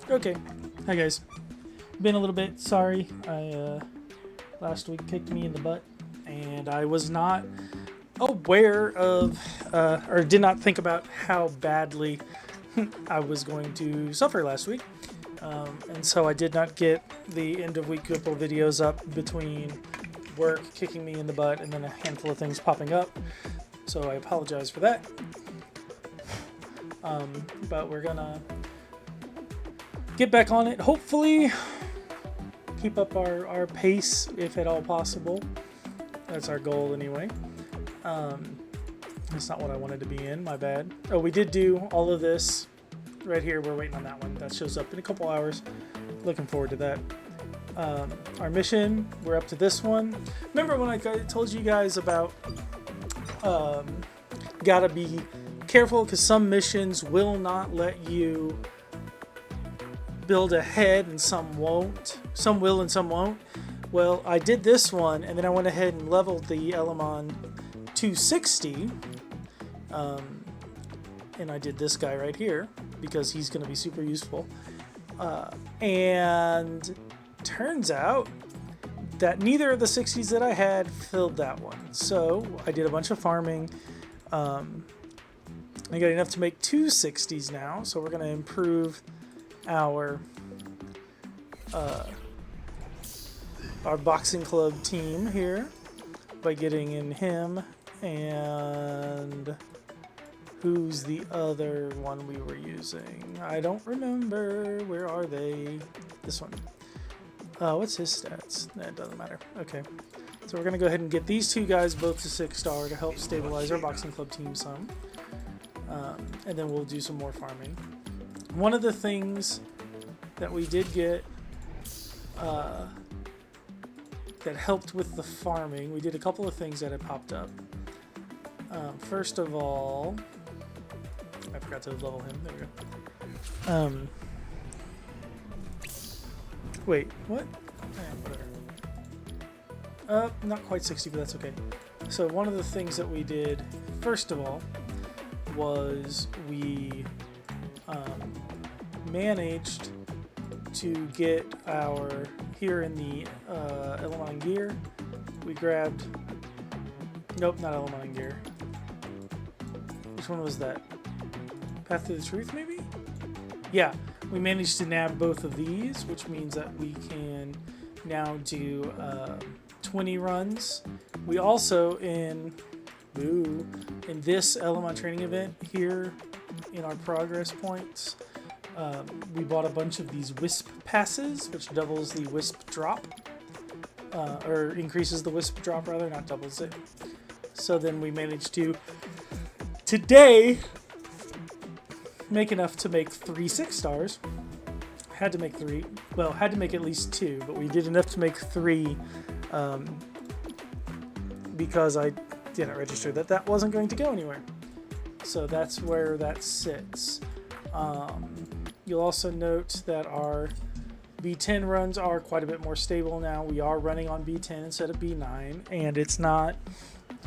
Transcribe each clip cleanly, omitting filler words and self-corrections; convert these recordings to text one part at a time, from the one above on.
Okay. Hi guys. Been a little bit sorry. I last week kicked me in the butt, and I was not aware of, or did not think about how badly I was going to suffer last week. And so I did not get the end of week couple videos up between work kicking me in the butt and then a handful of things popping up. So I apologize for that. But we're gonna get back on it. Hopefully, keep up our pace if at all possible. That's our goal anyway. That's not what I wanted to be in. My bad. Oh, we did do all of this right here. We're waiting on that one. That shows up in a couple hours. Looking forward to that. Our mission, we're up to this one. Remember when I told you guys about gotta be careful because some missions will not let you build ahead and some won't. Some will and some won't. Well, I did this one and then I went ahead and leveled the Elamon 260. And I did this guy right here because he's going to be super useful. And turns out that neither of the 60s that I had filled that one. So I did a bunch of farming. I got enough to make 2 60s now. So we're going to improve our boxing club team here by getting in him. And who's the other one we were using? I don't remember. Where are they? This one. What's his stats? That doesn't matter. Okay. So we're going to go ahead and get these two guys both to 6-star to help stabilize our boxing club team some. And then we'll do some more farming. One of the things that we did get that helped with the farming, we did a couple of things that had popped up. First of all, I forgot to level him. There we go. Wait, what? Whatever. Not quite 60, but that's okay. So one of the things that we did, first of all, was we managed to get our, here in the Elamon gear, we grabbed, nope, not Elamon gear. Which one was that? Path to the Truth, maybe? Yeah, we managed to nab both of these, which means that we can now do 20 runs. We also, in this Elamon training event here in our progress points, we bought a bunch of these Wisp passes, which doubles the Wisp drop, or increases the Wisp drop rather, not doubles it. So then we managed to, today, make enough to make 3 6-stars. Had to make 3. Well, had to make at least 2, but we did enough to make 3 because I didn't register that wasn't going to go anywhere. So that's where that sits. You'll also note that our B10 runs are quite a bit more stable now. We are running on B10 instead of B9, and it's not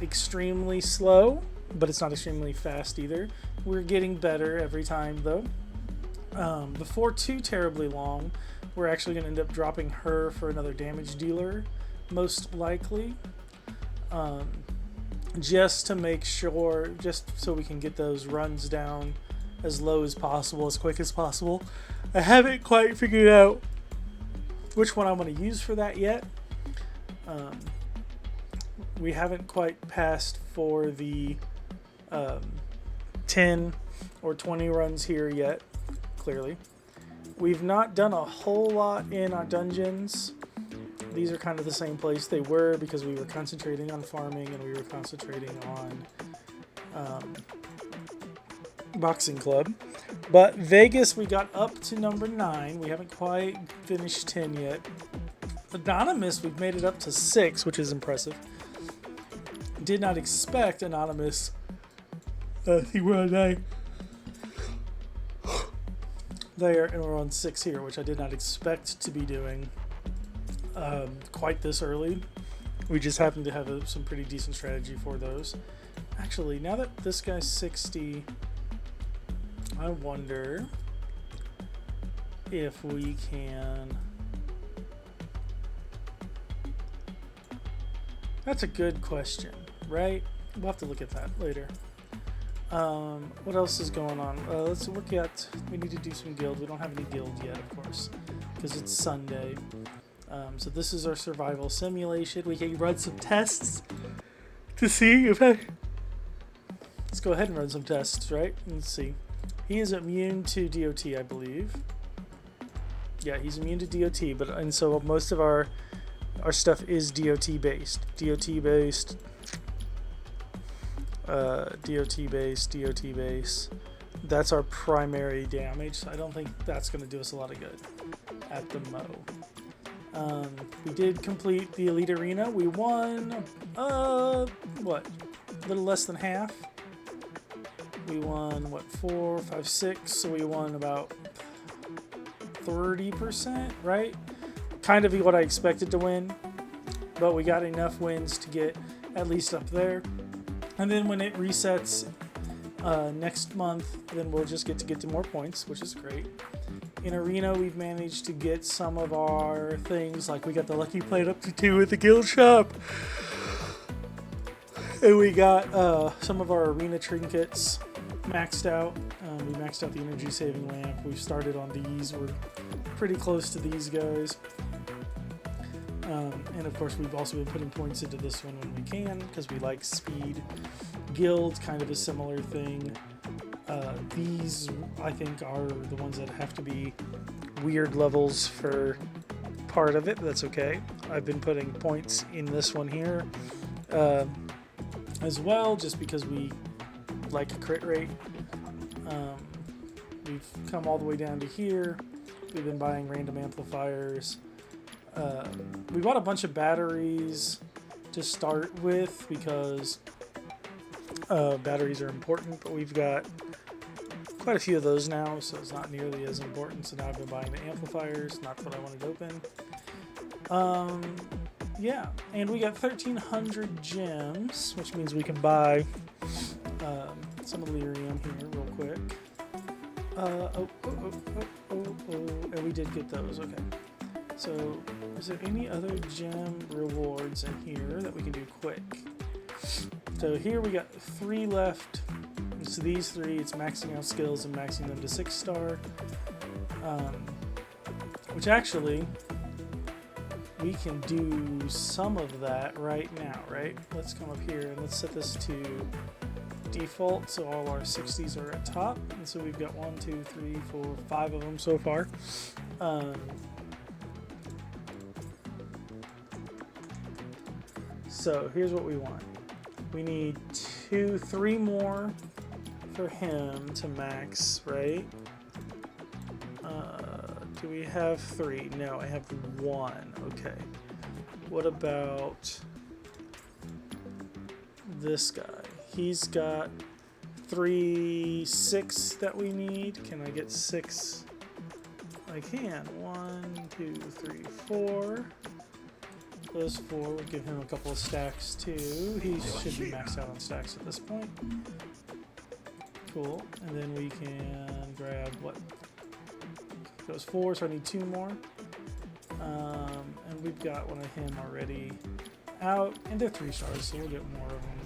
extremely slow, but it's not extremely fast either. We're getting better every time though. Before too terribly long, we're actually going to end up dropping her for another damage dealer, most likely. Just to make sure, just so we can get those runs down as low as possible, as quick as possible. I haven't quite figured out which one I want to use for that yet. We haven't quite passed for the 10 or 20 runs here yet, clearly. We've not done a whole lot in our dungeons. These are kind of the same place they were because we were concentrating on farming and we were concentrating on boxing club. But Vegas, we got up to number 9. We haven't quite finished 10 yet. Anonymous, we've made it up to 6, which is impressive. Did not expect Anonymous. I think we're on 9. There, and we're on 6 here, which I did not expect to be doing quite this early. We just happen to have some pretty decent strategy for those. Actually, now that this guy's 60, I wonder if we can. That's a good question, right? We'll have to look at that later. What else is going on? Let's look at. We need to do some guild. We don't have any guild yet, of course, because it's Sunday. So this is our survival simulation. We can run some tests to see if let's go ahead and run some tests, right? Let's see. He is immune to DOT, I believe. Yeah, he's immune to DOT, and so most of our stuff is DOT based. DOT based. DOT base. That's our primary damage, so I don't think that's going to do us a lot of good at the mo. We did complete the Elite Arena. We won, what? A little less than half. We won, what, 4, 5, 6, so we won about 30%, right? Kind of what I expected to win, but we got enough wins to get at least up there. And then when it resets next month, then we'll just get to more points, which is great. In Arena, we've managed to get some of our things, like we got the Lucky Plate up to 2 at the guild shop. And we got some of our Arena trinkets maxed out. We maxed out the energy saving lamp. We've started on these. We're pretty close to these guys. And of course, we've also been putting points into this one when we can, because we like speed. Guild, kind of a similar thing. These, I think, are the ones that have to be weird levels for part of it, but that's okay. I've been putting points in this one here as well, just because we like a crit rate. We've come all the way down to here. We've been buying random amplifiers. We bought a bunch of batteries to start with because batteries are important, but we've got quite a few of those now, so it's not nearly as important. So now I've been buying the amplifiers, not what I wanted to open. Yeah, and we got 1,300 gems, which means we can buy some Illyrium here real quick. And we did get those, okay. So, is there any other gem rewards in here that we can do quick? So here we got 3 left. So these 3, it's maxing out skills and maxing them to 6-star. Which actually, we can do some of that right now, right? Let's come up here and let's set this to default, so all our 60s are at top. And so we've got 1, 2, 3, 4, 5 of them so far. So here's what we want. We need 2, 3 more for him to max, right? Do we have 3? No, I have 1. Okay. What about this guy? He's got 3, 6 that we need. Can I get 6? I can. 1, 2, 3, 4. Those 4 will give him a couple of stacks too. He should be maxed out on stacks at this point. Cool. And then we can grab what? Those 4, so I need 2 more. And we've got one of him already out. And they're 3 stars, so we'll get more of them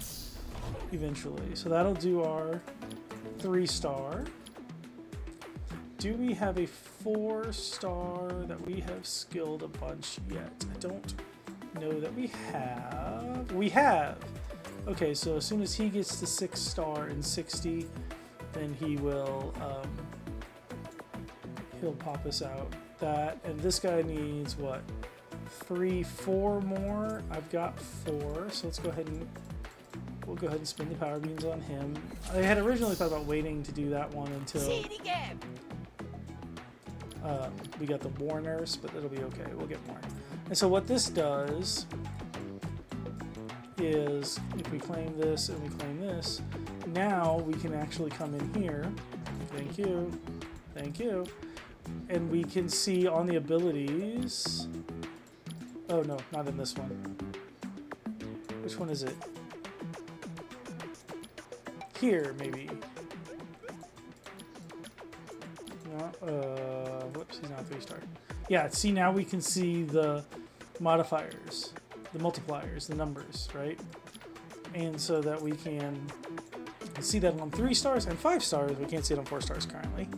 eventually. So that'll do our 3-star. Do we have a 4-star that we have skilled a bunch yet? I don't know that we have. We have! Okay, so as soon as he gets to 6-star and 60, then he will, he'll pop us out that. And this guy needs, what, 3, 4 more? I've got 4, so let's go ahead and, we'll go ahead and spin the power beams on him. I had originally thought about waiting to do that one until we got the War Nurse, but it'll be okay. We'll get more. And so what this does is, if we claim this and we claim this, now we can actually come in here. Thank you. Thank you. And we can see on the abilities. Oh no, not in this one. Which one is it? Here, maybe. No, whoops, he's not 3-star. Yeah, see, now we can see the modifiers, the multipliers, the numbers, right? And so that we can see that on 3 stars and 5 stars. We can't see it on 4 stars currently.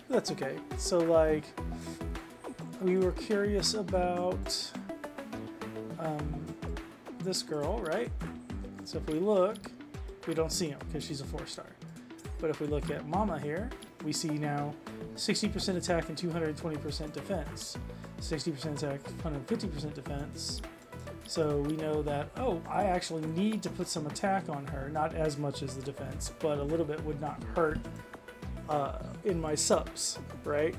That's okay. So, like, we were curious about this girl, right? So if we look, we don't see him because she's a 4-star. But if we look at Mama here, we see now 60% attack and 220% defense. 60% attack, 150% defense. So we know that, oh, I actually need to put some attack on her. Not as much as the defense, but a little bit would not hurt in my subs, right?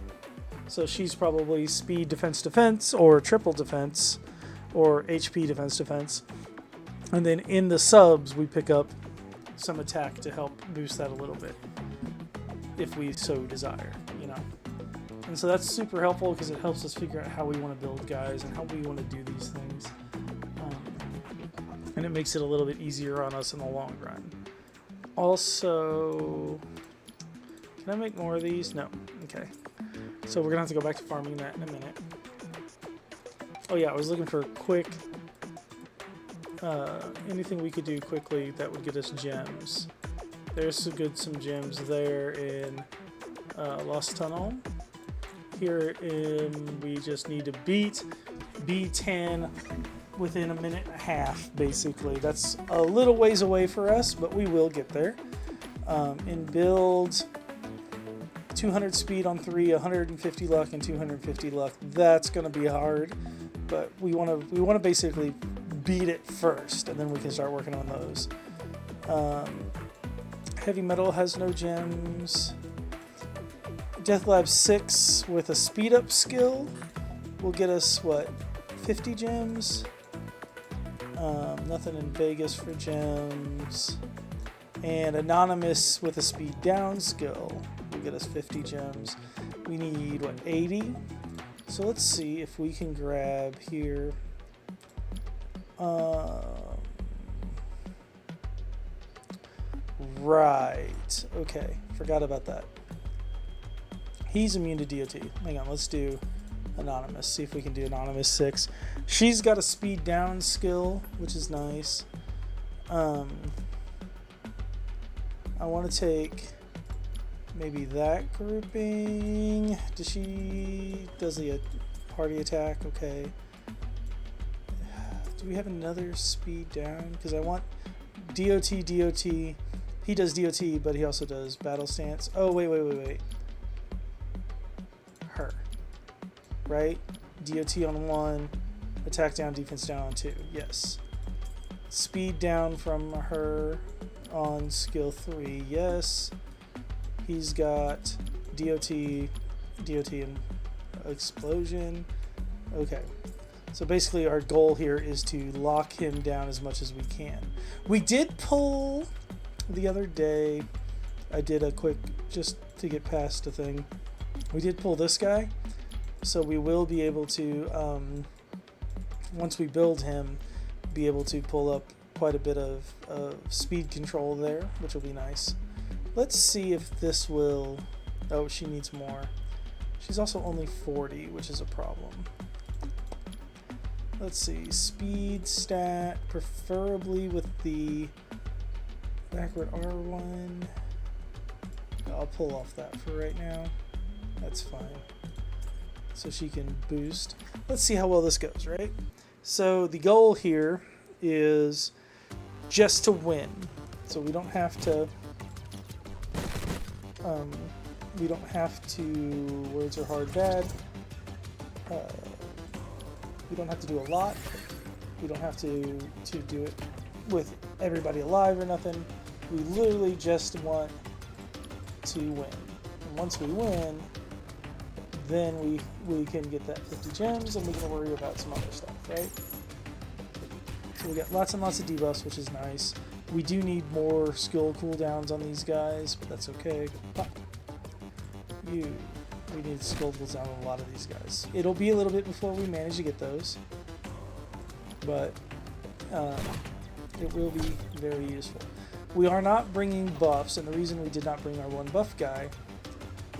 So she's probably speed, defense, or triple defense, or HP, defense. And then in the subs, we pick up some attack to help boost that a little bit, if we so desire, you know. And so that's super helpful because it helps us figure out how we want to build guys and how we want to do these things. And it makes it a little bit easier on us in the long run. Also, can I make more of these? No. Okay. So we're going to have to go back to farming that in a minute. Oh yeah, I was looking for quick, anything we could do quickly that would get us gems. There's some gems there in Lost Tunnel. Here we just need to beat B10 within a minute and a half, basically. That's a little ways away for us, but we will get there. In build, 200 speed on 3, 150 luck, and 250 luck. That's going to be hard, but we want to basically beat it first, and then we can start working on those. Heavy metal has no gems. Death Lab 6 with a speed up skill will get us what, 50 gems. Nothing in Vegas for gems. And Anonymous with a speed down skill will get us 50 gems. We need what, 80? So let's see if we can grab here. Right. Okay. Forgot about that. He's immune to DOT. Hang on. Let's do Anonymous. See if we can do Anonymous 6. She's got a speed down skill, which is nice. I want to take maybe that grouping. Does the party attack? Okay. Do we have another speed down? Because I want DOT. He does DOT, but he also does battle stance. Oh, wait. Her. Right? DOT on 1, attack down, defense down on 2. Yes. Speed down from her on skill 3. Yes. He's got DOT, and explosion. Okay. So basically our goal here is to lock him down as much as we can. We did pull the other day. I did a quick, just to get past the thing. We did pull this guy. So we will be able to, once we build him, be able to pull up quite a bit of speed control there, which will be nice. Let's see if this will... Oh, she needs more. She's also only 40, which is a problem. Let's see. Speed stat, preferably with the backward R1. I'll pull off that for right now. That's fine. So she can boost. Let's see how well this goes, right? So the goal here is just to win. So we don't have to... words are hard bad. We don't have to do a lot. We don't have to do it with everybody alive or nothing. We literally just want to win. And once we win, then we can get that 50 gems and we can worry about some other stuff, right? So we got lots and lots of debuffs, which is nice. We do need more skill cooldowns on these guys, but that's okay. We need skill cooldown on a lot of these guys. It'll be a little bit before we manage to get those, but it will be very useful. We are not bringing buffs, and the reason we did not bring our one buff guy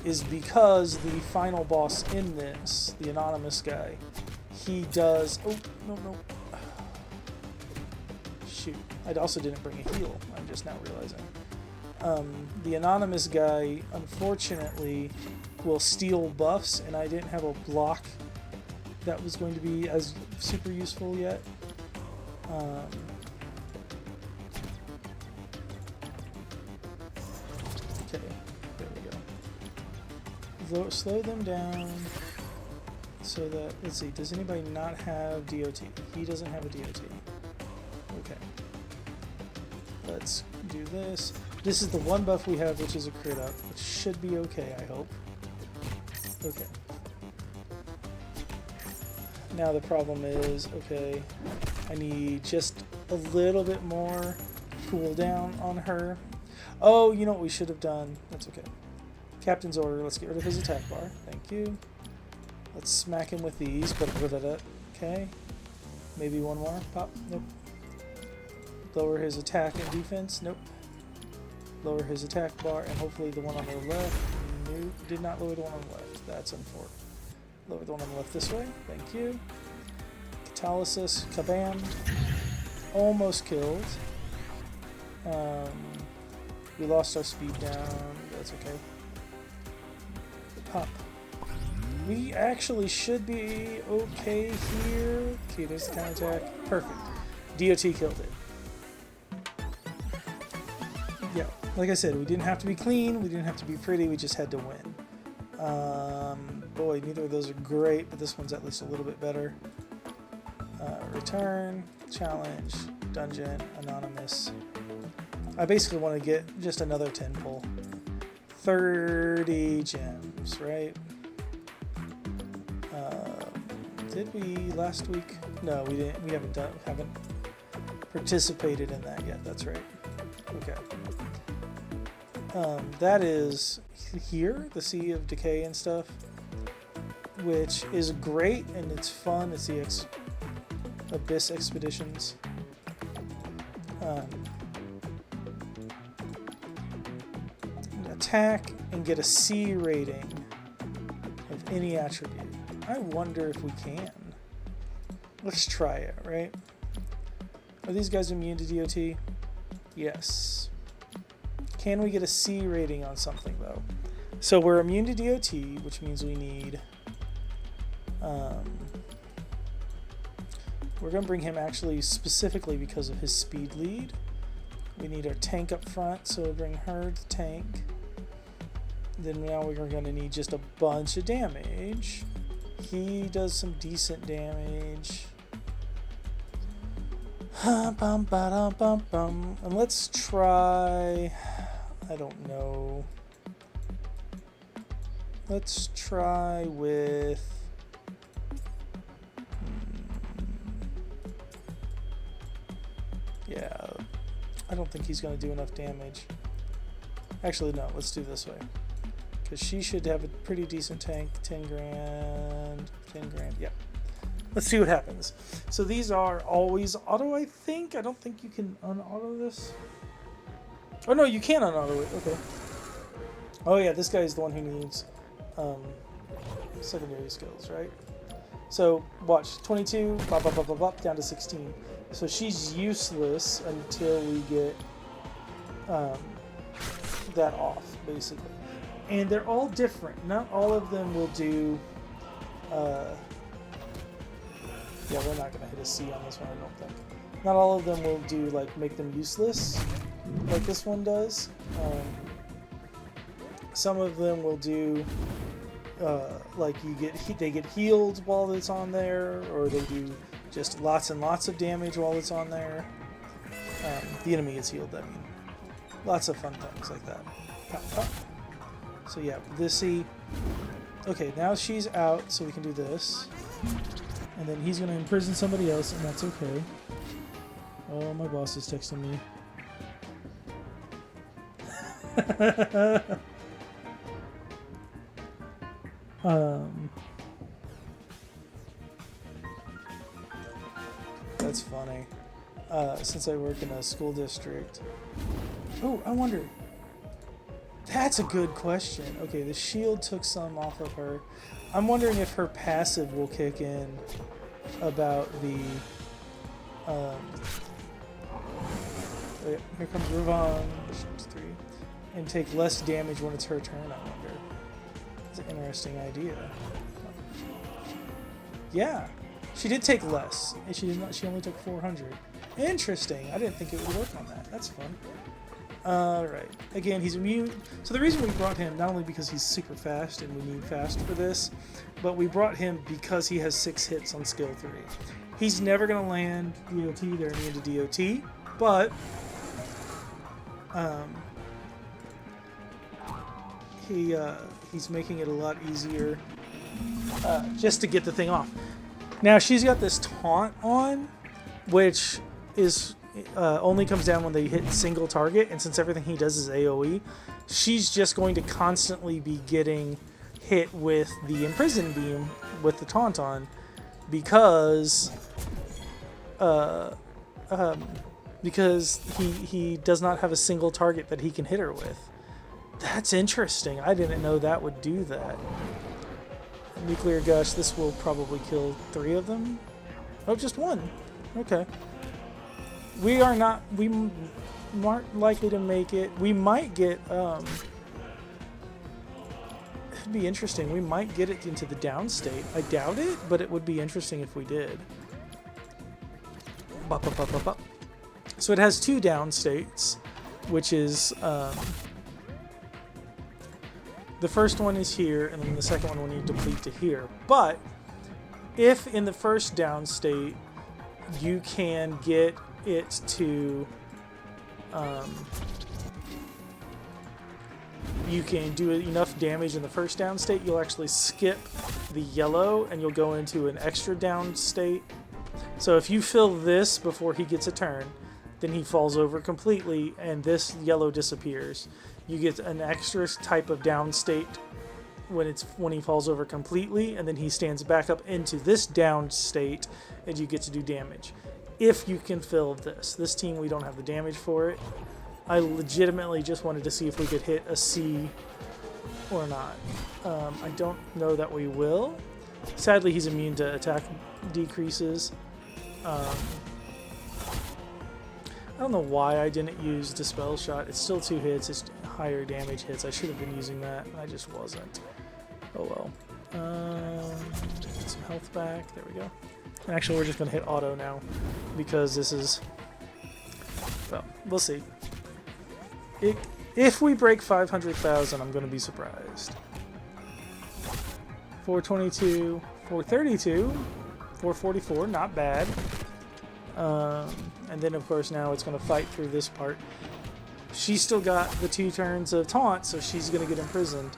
is because the final boss in this, the anonymous guy, he does... Oh, no. Shoot. I also didn't bring a heal. I'm just now realizing. The anonymous guy, unfortunately, will steal buffs, and I didn't have a block that was going to be as super useful yet. Okay, there we go. Slow them down so that, let's see, does anybody not have DOT? He doesn't have a DOT. Okay. Let's do this. This is the one buff we have, which is a crit up, which should be okay, I hope. Okay. Now the problem is, okay, I need just a little bit more cooldown on her. Oh, you know what we should have done? That's okay. Captain's order, let's get rid of his attack bar. Thank you. Let's smack him with these. Okay. Maybe one more. Pop. Nope. Lower his attack and defense. Nope. Lower his attack bar, and hopefully the one on the left. Nope. Did not lower the one on the left. That's unfortunate. Lower the one on the left this way. Thank you. Catalysis. Kabam. Almost killed. We lost our speed down. That's okay. Pop. We actually should be okay here. Okay, there's the counterattack. Perfect. DOT killed it. Yeah, like I said, we didn't have to be clean. We didn't have to be pretty. We just had to win. Boy, neither of those are great, but this one's at least a little bit better. Return, challenge, dungeon, anonymous. I basically want to get just another 10 pull. 30 gems, right? Did we last week? No, we didn't. We haven't participated in that yet. That's right. Okay. That is here, the Sea of Decay and stuff, which is great and it's fun. It's the Abyss Expeditions. Attack and get a C rating of any attribute. I wonder if we can. Let's try it, right? Are these guys immune to DOT? Yes. Can we get a C rating on something, though? So we're immune to DOT, which means we need... we're going to bring him actually specifically because of his speed lead. We need our tank up front, so we'll bring her to tank. Then now we're going to need just a bunch of damage. He does some decent damage. And let's try... I don't know. Let's try with... Yeah. I don't think he's going to do enough damage. Actually, no. Let's do this way. Because she should have a pretty decent tank. 10 grand. 10 grand. Yep. Let's see what happens. So these are always auto, I think. I don't think you can unauto this. Oh, no, you can unauto it. Okay. Oh, yeah, this guy is the one who needs secondary skills, right? So, watch. 22, bop, bop, bop, bop, bop, down to 16. So she's useless until we get that off, basically. And they're all different. Not all of them will do... yeah, we're not going to hit a C on this one, I don't think. Not all of them will do, like, make them useless, like this one does. Some of them will do, like, they get healed while it's on there, or they do just lots and lots of damage while it's on there. The enemy gets healed, I mean. Lots of fun things like that. Pop, pop. So yeah, this C. Okay, now she's out, so we can do this. And then he's going to imprison somebody else, and that's okay. Oh, my boss is texting me. That's funny. Since I work in a school district. Oh, I wonder. That's a good question. Okay, the shield took some off of her. I'm wondering if her passive will kick in about the... Um, here comes Revenge. 3. And take less damage when it's her turn, I wonder. It's an interesting idea. Yeah, she did take less. And she did not. She only took 400. Interesting. I didn't think it would work on that. That's fun. Alright. Again, he's immune. So the reason we brought him, not only because he's super fast and we need fast for this, but we brought him because he has 6 hits on skill 3. He's never going to land DOT. They're immune to DOT. But he's making it a lot easier just to get the thing off. Now she's got this taunt on, which is only comes down when they hit single target, and since everything he does is AoE, she's just going to constantly be getting hit with the Imprison Beam with the taunt on because he does not have a single target that he can hit her with. That's interesting. I didn't know that would do that. Nuclear Gush, this will probably kill 3 of them. Oh, just 1. Okay. We aren't likely to make it. We might get, it'd be interesting. We might get it into the down state. I doubt it, but it would be interesting if we did. So it has 2 down states, which is, the first one is here, and then the second one will need to deplete to here. But if in the first down state you can get it to, you can do enough damage in the first down state, you'll actually skip the yellow and you'll go into an extra down state. So if you fill this before he gets a turn, then he falls over completely and this yellow disappears. You get an extra type of down state when he falls over completely, and then he stands back up into this down state, and you get to do damage. If you can fill this. This team, we don't have the damage for it. I legitimately just wanted to see if we could hit a C or not. I don't know that we will. Sadly, he's immune to attack decreases. I don't know why I didn't use Dispel Shot. It's still 2 hits. It's higher damage hits. I should have been using that. I just wasn't. Oh well. Get some health back. There we go. And actually, we're just going to hit auto now because this is... Well, we'll see. If we break 500,000, I'm going to be surprised. 422, 432, 444, not bad. And then, of course, now it's going to fight through this part. She's still got the 2 turns of taunt, so she's going to get imprisoned.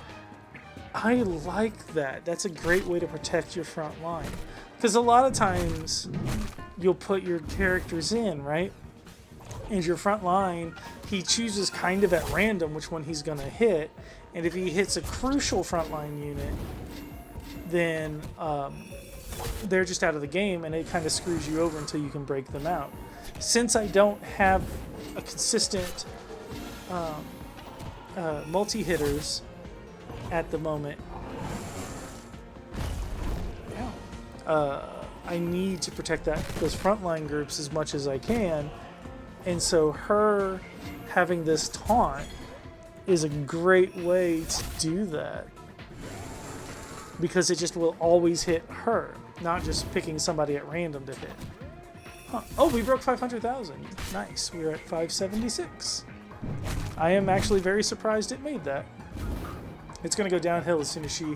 I like that. That's a great way to protect your front line. Because a lot of times, you'll put your characters in, right? And your front line, he chooses kind of at random which one he's going to hit. And if he hits a crucial frontline unit, then they're just out of the game, and it kind of screws you over until you can break them out. Since I don't have a consistent multi-hitters at the moment, I need to protect those frontline groups as much as I can, and so her having this taunt is a great way to do that, because it just will always hit her, not just picking somebody at random to hit. Huh. Oh, we broke 500,000. Nice. We're at 576. I am actually very surprised it made that. It's going to go downhill as soon as she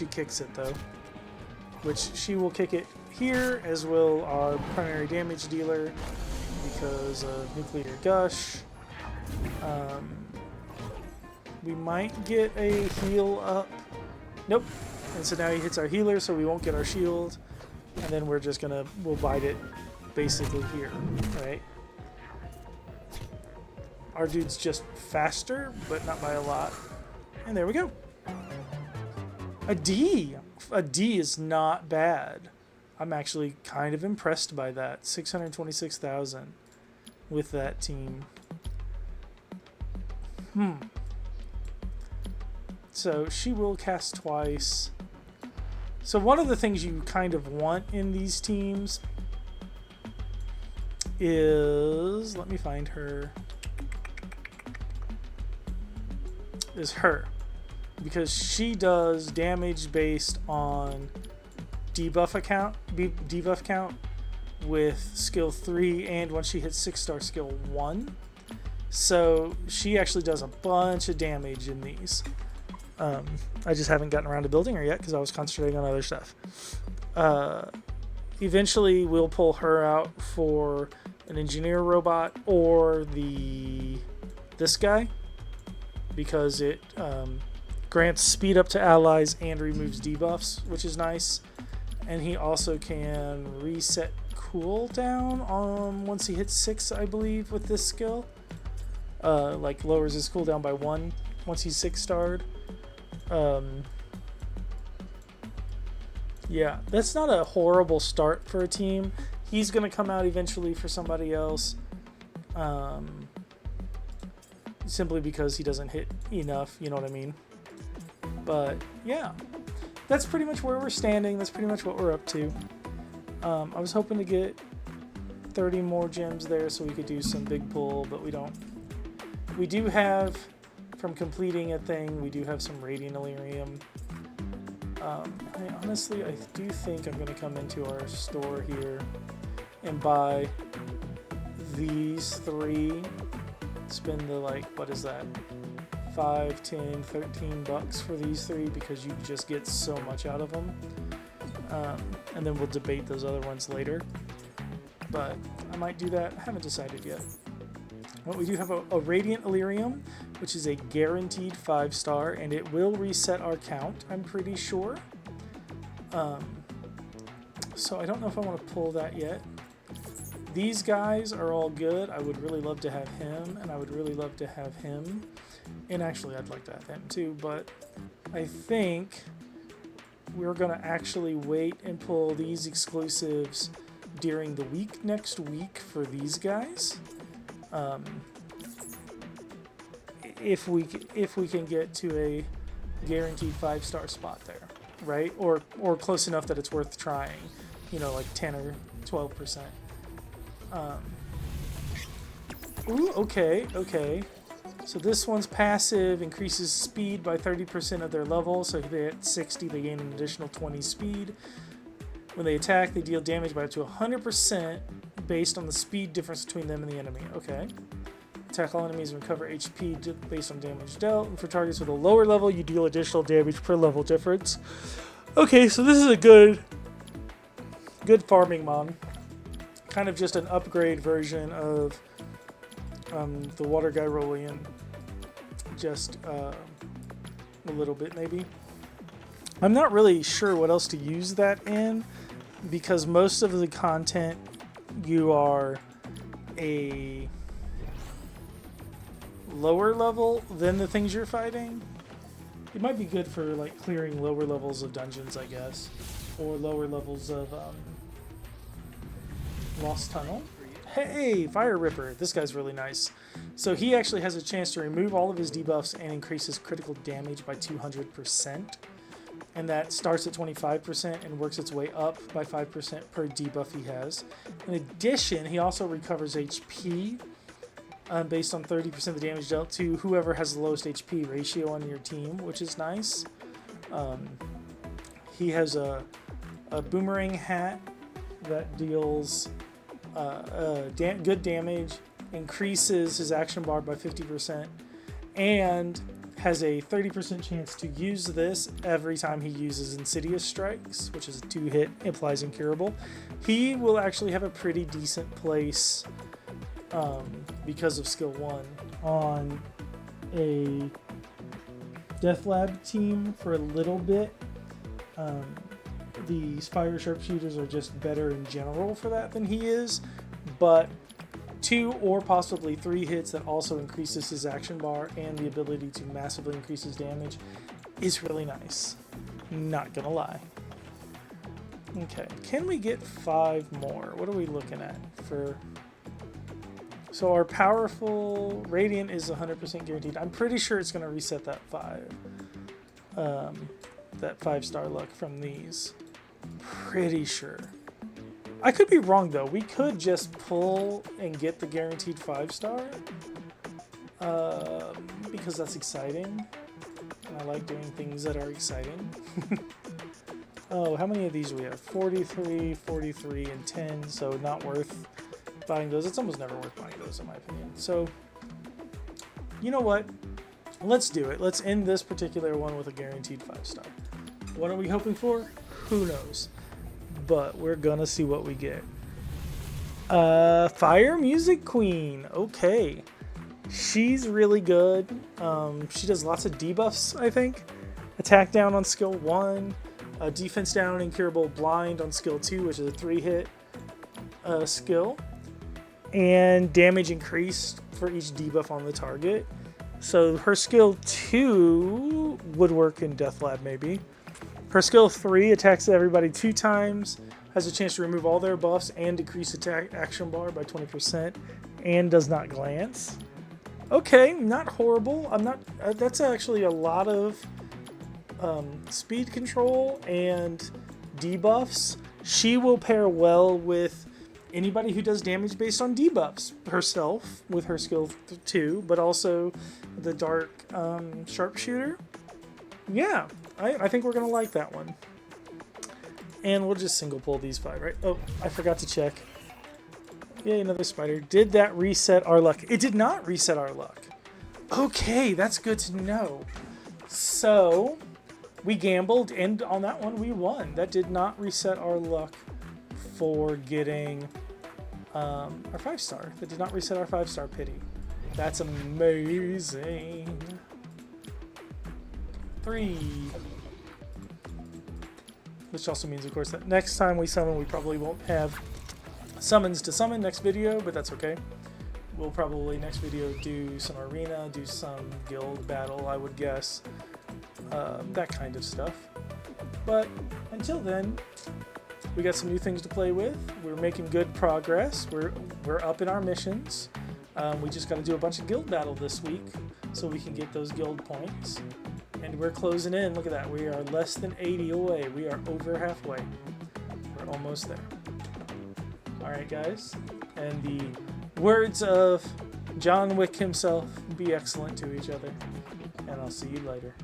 kicks it, though. Which she will kick it here, as will our primary damage dealer, because of Nuclear Gush. We might get a heal up. Nope. And so now he hits our healer, so we won't get our shield. And then we're just gonna, we'll bite it basically here, right? Our dude's just faster, but not by a lot. And there we go. A D! A D is not bad. I'm actually kind of impressed by that. 626,000 with that team. So she will cast twice. So one of the things you kind of want in these teams is, let me find her, is her. Because she does damage based on debuff count with skill 3 and when she hits 6-star skill 1. So she actually does a bunch of damage in these. I just haven't gotten around to building her yet because I was concentrating on other stuff. Eventually we'll pull her out for an engineer robot or this guy, because it grants speed up to allies and removes debuffs, which is nice. And he also can reset cooldown once he hits 6, I believe, with this skill. Like lowers his cooldown by 1 once he's 6-starred. Yeah, that's not a horrible start for a team. He's going to come out eventually for somebody else. Simply because he doesn't hit enough, you know what I mean? But yeah, that's pretty much where we're standing. That's pretty much what we're up to. I was hoping to get 30 more gems there so we could do some big pull, but we don't. We do have, from completing a thing, we do have some Radiant Elerium. Honestly, I do think I'm going to come into our store here and buy these 3. Spend the, like, what is that? 5, 10, 13 bucks for these 3 because you just get so much out of them. And then we'll debate those other ones later. But I might do that. I haven't decided yet. But we do have a Radiant Elerium, which is a guaranteed 5-star, and it will reset our count, I'm pretty sure. So I don't know if I want to pull that yet. These guys are all good. I would really love to have him, and I would really love to have him. And actually, I'd like to have him too, but I think we're going to actually wait and pull these exclusives during the week next week for these guys. If we can get to a guaranteed 5-star spot there, right? Or close enough that it's worth trying, you know, like 10 or 12%. Ooh, okay. So this one's passive, increases speed by 30% of their level. So if they hit 60, they gain an additional 20 speed. When they attack, they deal damage by up to 100% based on the speed difference between them and the enemy. Okay. Attack all enemies and recover HP based on damage dealt. And for targets with a lower level, you deal additional damage per level difference. Okay, so this is a good farming mon. Kind of just an upgrade version of the Water Guy Rollian. Just a little bit, maybe. I'm not really sure what else to use that in, because most of the content you are a lower level than the things you're fighting. It might be good for like clearing lower levels of dungeons, I guess, or lower levels of Lost Tunnel. Hey, Fire Ripper. This guy's really nice. So he actually has a chance to remove all of his debuffs and increase his critical damage by 200%. And that starts at 25% and works its way up by 5% per debuff he has. In addition, he also recovers HP based on 30% of the damage dealt to whoever has the lowest HP ratio on your team, which is nice. He has a boomerang hat that deals good damage, increases his action bar by 50%, and has a 30% chance to use this every time he uses Insidious Strikes, which is a 2-hit, implies incurable. He will actually have a pretty decent place because of skill 1 on a Death Lab team for a little bit. The Fire Sharpshooters are just better in general for that than he is, but 2 or possibly 3 hits that also increases his action bar and the ability to massively increase his damage is really nice. Not gonna lie. Okay, can we get 5 more? What are we looking at for? So our powerful Radiant is 100% guaranteed. I'm pretty sure it's gonna reset that 5. that 5-star luck from these. Pretty sure. I could be wrong though. We could just pull and get the guaranteed 5-star because that's exciting. And I like doing things that are exciting. Oh, how many of these do we have? 43, 43, and 10. So not worth buying those. It's almost never worth buying those in my opinion. So you know what? Let's do it. Let's end this particular one with a guaranteed 5-star. What are we hoping for? Who knows? But we're gonna see what we get. Fire Music Queen. Okay. She's really good. She does lots of debuffs, I think. Attack down on skill 1. Defense down, Incurable Blind on skill 2, which is a 3-hit skill. And damage increased for each debuff on the target. So her skill 2 would work in Death Lab maybe. Her skill 3 attacks everybody 2 times, has a chance to remove all their buffs and decrease attack action bar by 20%, and does not glance. Okay, not horrible. I'm not. That's actually a lot of speed control and debuffs. She will pair well with anybody who does damage based on debuffs. Herself with her skill 2, but also the dark sharpshooter. Yeah, I think we're gonna like that one. And we'll just single pull these 5, right? Oh, I forgot to check. Yay, another spider. Did that reset our luck? It did not reset our luck. Okay, that's good to know. So we gambled, and on that one we won. That did not reset our luck for getting our 5-star. That did not reset our 5-star pity. That's amazing. 3. Which also means, of course, that next time we summon, we probably won't have summons to summon next video, but that's okay. We'll probably next video do some arena, do some guild battle, I would guess. That kind of stuff. But until then, we got some new things to play with. We're making good progress. We're up in our missions. We just got to do a bunch of guild battle this week so we can get those guild points. And we're closing in. Look at that. We are less than 80 away. We are over halfway. We're almost there. All right, guys. And the words of John Wick himself, be excellent to each other. And I'll see you later.